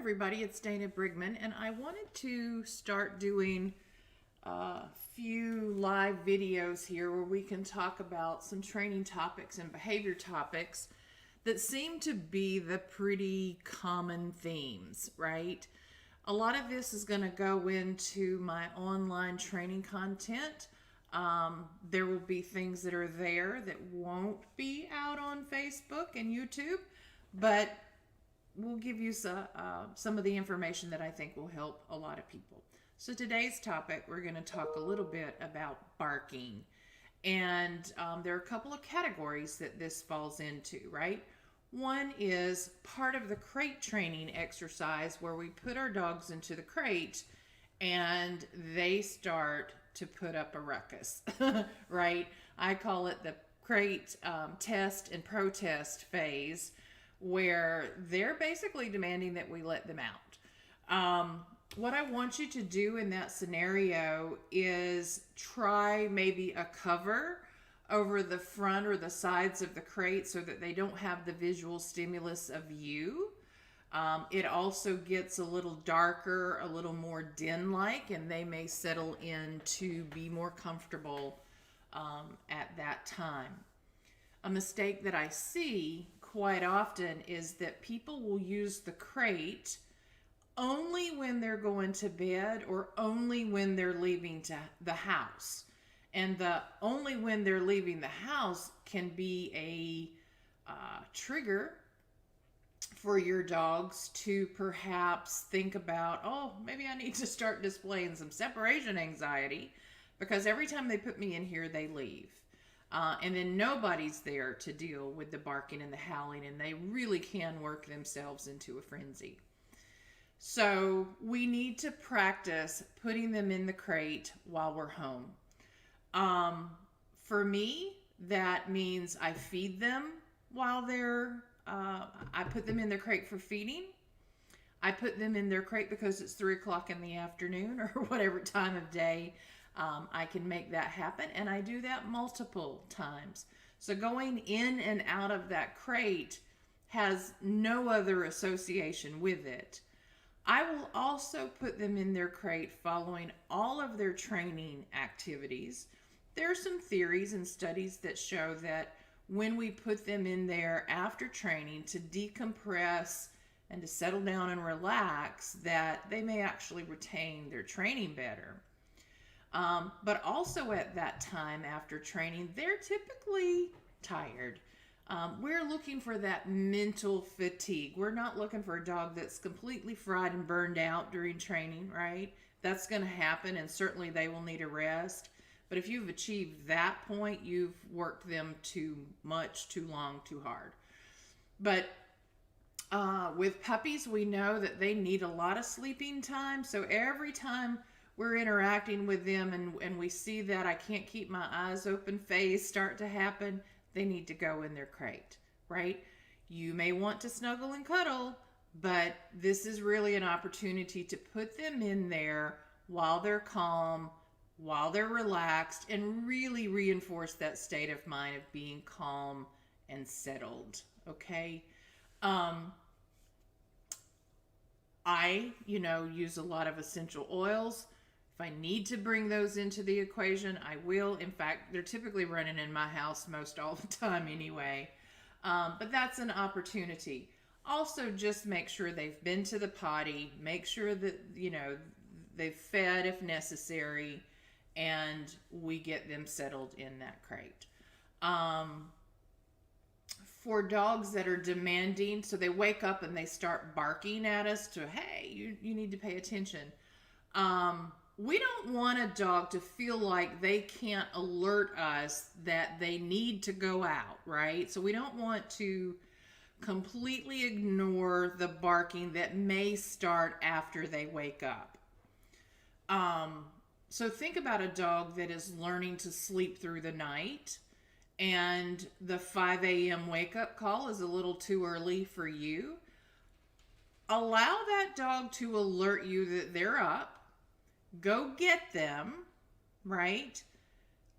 everybody, it's Dana Brigman, and I wanted to start doing a few live videos here where we can talk about some training topics and behavior topics that seem to be the pretty common themes, right? A lot of this is going to go into my online training content. There will be things that are there that won't be out on Facebook and YouTube, but we'll give you some of the information that I think will help a lot of people. So today's topic, we're going to talk a little bit about barking. And there are a couple of categories that this falls into, right? One is part of the crate training exercise where we put our dogs into the crate and they start to put up a ruckus, right? I call it the crate test and protest phase, where they're basically demanding that we let them out. What I want you to do in that scenario is try maybe a cover over the front or the sides of the crate so that they don't have the visual stimulus of you. It also gets a little darker, a little more den-like, and they may settle in to be more comfortable at that time. A mistake that I see quite often is that people will use the crate only when they're going to bed or only when they're leaving the house. And the only when they're leaving the house can be a trigger for your dogs to perhaps think about, oh, maybe I need to start displaying some separation anxiety because every time they put me in here, they leave. And then nobody's there to deal with the barking and the howling, and they really can work themselves into a frenzy. So we need to practice putting them in the crate while we're home. For me, that means I feed them while I put them in their crate for feeding. I put them in their crate because it's 3 o'clock in the afternoon or whatever time of day. I can make that happen, and I do that multiple times. So going in and out of that crate has no other association with it. I will also put them in their crate following all of their training activities. There are some theories and studies that show that when we put them in there after training to decompress and to settle down and relax, that they may actually retain their training better. But also at that time after training, they're typically tired. We're looking for that mental fatigue. We're not looking for a dog that's completely fried and burned out during training, right? That's going to happen, and certainly they will need a rest. But if you've achieved that point, you've worked them too much, too long, too hard. But with puppies, we know that they need a lot of sleeping time. So every time we're interacting with them and we see that I can't keep my eyes open phase start to happen, they need to go in their crate, right? You may want to snuggle and cuddle, but this is really an opportunity to put them in there while they're calm, while they're relaxed, and really reinforce that state of mind of being calm and settled, okay? I, use a lot of essential oils. If I need to bring those into the equation, I will. In fact, they're typically running in my house most all the time anyway. But that's an opportunity. Also, just make sure they've been to the potty. Make sure that, they've fed if necessary, and we get them settled in that crate. For dogs that are demanding, so they wake up and they start barking at us to, hey, you need to pay attention. We don't want a dog to feel like they can't alert us that they need to go out, right? So we don't want to completely ignore the barking that may start after they wake up. So think about a dog that is learning to sleep through the night, and the 5 a.m. wake-up call is a little too early for you. Allow that dog to alert you that they're up. Go get them, right?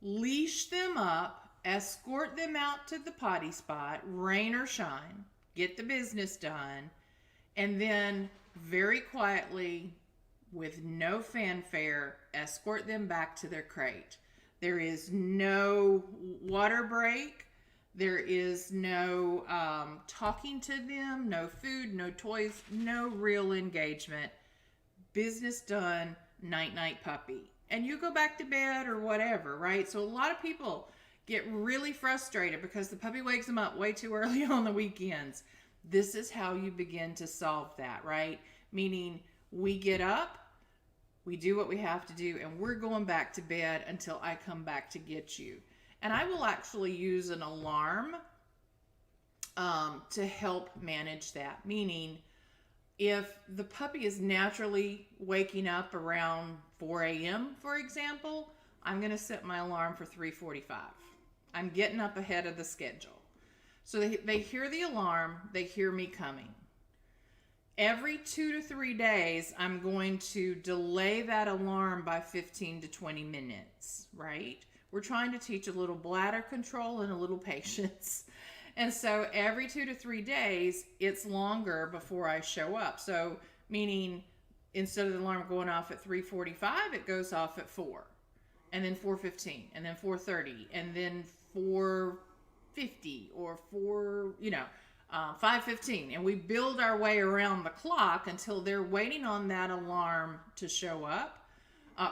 Leash them up, escort them out to the potty spot, rain or shine, get the business done, and then very quietly, with no fanfare, escort them back to their crate. There is no water break. There is no talking to them, no food, no toys, no real engagement. Business done, night-night puppy. And you go back to bed or whatever, right? So a lot of people get really frustrated because the puppy wakes them up way too early on the weekends. This is how you begin to solve that, right? Meaning we get up, we do what we have to do, and we're going back to bed until I come back to get you. And I will actually use an alarm to help manage that. Meaning, if the puppy is naturally waking up around 4 a.m., for example, I'm going to set my alarm for 3:45. I'm getting up ahead of the schedule. So they hear the alarm, they hear me coming. Every 2 to 3 days, I'm going to delay that alarm by 15 to 20 minutes, right? We're trying to teach a little bladder control and a little patience. And so every 2 to 3 days, it's longer before I show up. So meaning instead of the alarm going off at 3:45, it goes off at 4. And then 4:15, and then 4:30, and then 4:50 or 5:15. And we build our way around the clock until they're waiting on that alarm to show up,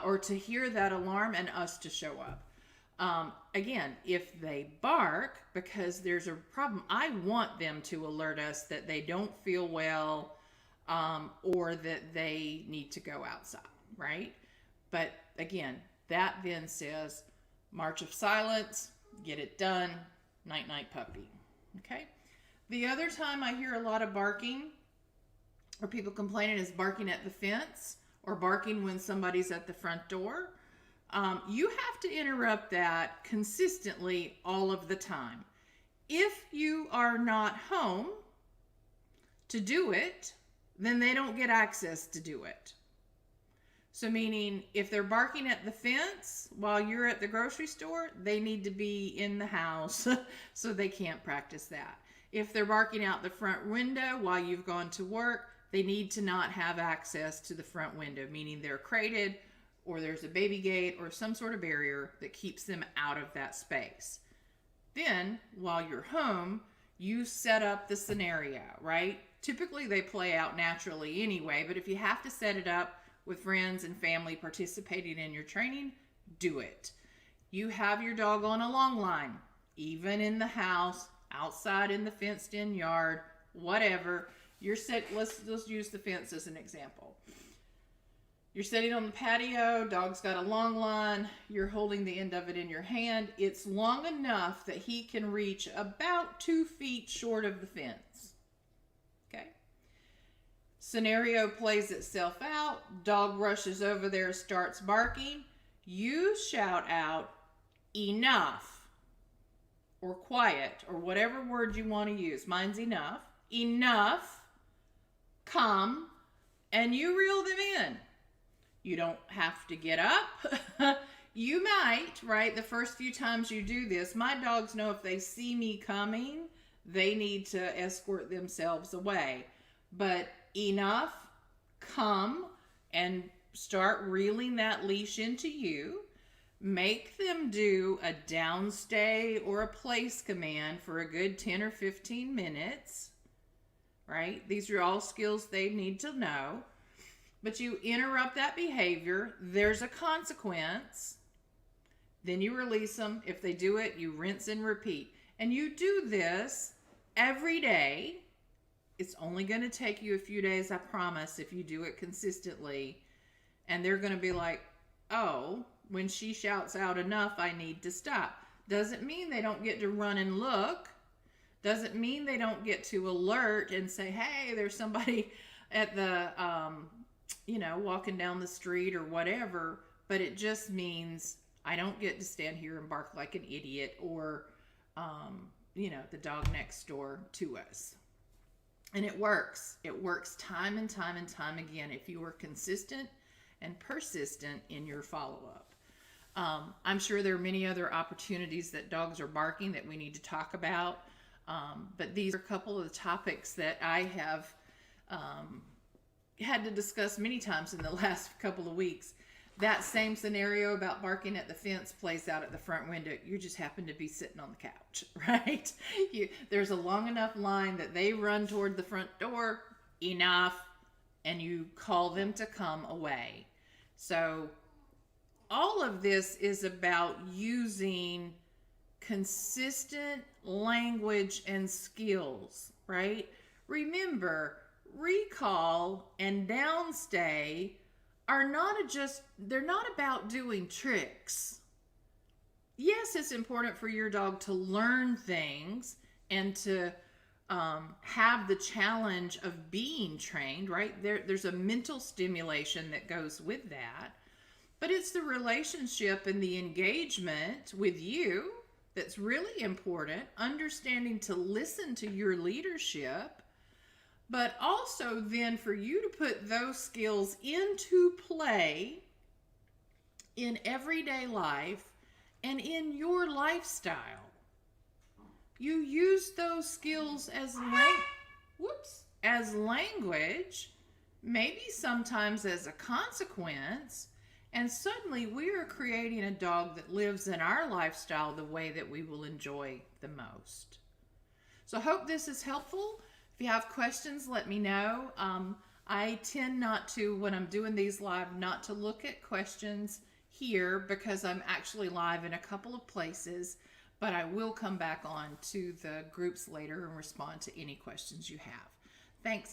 or to hear that alarm and us to show up. Again, if they bark because there's a problem, I want them to alert us that they don't feel well, or that they need to go outside, right? But again, that then says march of silence, get it done, night-night puppy, okay? The other time I hear a lot of barking or people complaining is barking at the fence or barking when somebody's at the front door. You have to interrupt that consistently all of the time. If you are not home to do it, then they don't get access to do it. So meaning if they're barking at the fence while you're at the grocery store, they need to be in the house so they can't practice that. If they're barking out the front window while you've gone to work, they need to not have access to the front window, meaning they're crated or there's a baby gate or some sort of barrier that keeps them out of that space. Then, while you're home, you set up the scenario, right? Typically, they play out naturally anyway, but if you have to set it up with friends and family participating in your training, do it. You have your dog on a long line, even in the house, outside in the fenced-in yard, whatever. Let's use the fence as an example. You're sitting on the patio, dog's got a long line, you're holding the end of it in your hand. It's long enough that he can reach about 2 feet short of the fence. Okay? Scenario plays itself out, dog rushes over there, starts barking. You shout out, enough, or quiet, or whatever word you want to use. Mine's enough. Enough, come, and you reel them in. You don't have to get up. You might, right? The first few times you do this, my dogs know if they see me coming, they need to escort themselves away. But enough, come, and start reeling that leash into you. Make them do a downstay or a place command for a good 10 or 15 minutes, right? These are all skills they need to know. But you interrupt that behavior, there's a consequence, then you release them. If they do it, you rinse and repeat. And you do this every day. It's only going to take you a few days, I promise, if you do it consistently. And they're going to be like, oh, when she shouts out enough, I need to stop. Doesn't mean they don't get to run and look. Doesn't mean they don't get to alert and say, hey, there's somebody at the, walking down the street or whatever. But it just means I don't get to stand here and bark like an idiot or, the dog next door to us. And it works. It works time and time and time again if you are consistent and persistent in your follow-up. I'm sure there are many other opportunities that dogs are barking that we need to talk about. But these are a couple of the topics that I have had to discuss many times in the last couple of weeks. That same scenario about barking at the fence plays out at the front window. You just happen to be sitting on the couch, right? There's a long enough line that they run toward the front door, enough, and you call them to come away. So all of this is about using consistent language and skills, right? Remember, recall and downstay they're not about doing tricks. Yes, it's important for your dog to learn things and to have the challenge of being trained, right? There's a mental stimulation that goes with that. But it's the relationship and the engagement with you that's really important, understanding to listen to your leadership, but also then for you to put those skills into play in everyday life and in your lifestyle. You use those skills as language, maybe sometimes as a consequence, and suddenly we are creating a dog that lives in our lifestyle the way that we will enjoy the most. So I hope this is helpful. If you have questions, let me know. I tend not to, when I'm doing these live, not to look at questions here because I'm actually live in a couple of places, but I will come back on to the groups later and respond to any questions you have. Thanks.